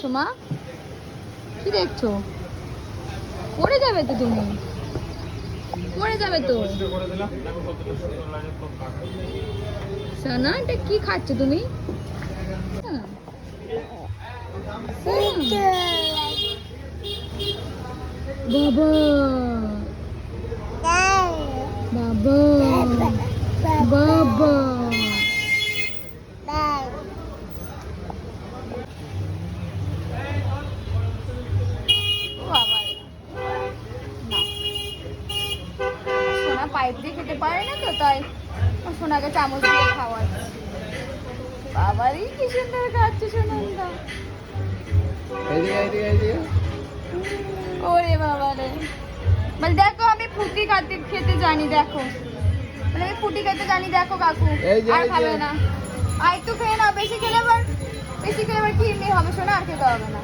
দেখছো মা? কি দেখছো? পড়ে যাবে তো তুমি, পড়ে যাবে তো। সোনা এটা কি খাচ্ছ তুমি? বাবা বাবা বাবা সোনা পাইপ দিয়ে খেতে পারে না তো, তাই সোনাকে চামচ দিয়ে খাওয়াচ্ছে। বাবারই কি সুন্দর খাচ্ছে সোনান্দা। ওরে বাবা রে, বলে দেখো আমি ফুটি খেতে জানি, দেখো বলে আমি ফুটি খেতে জানি, দেখো কাকু। আর খাবে না, আর একটু খেয়ে নাও, বেশি খেলে আবার কিডনি হবে সোনা, আর খেতে হবে না।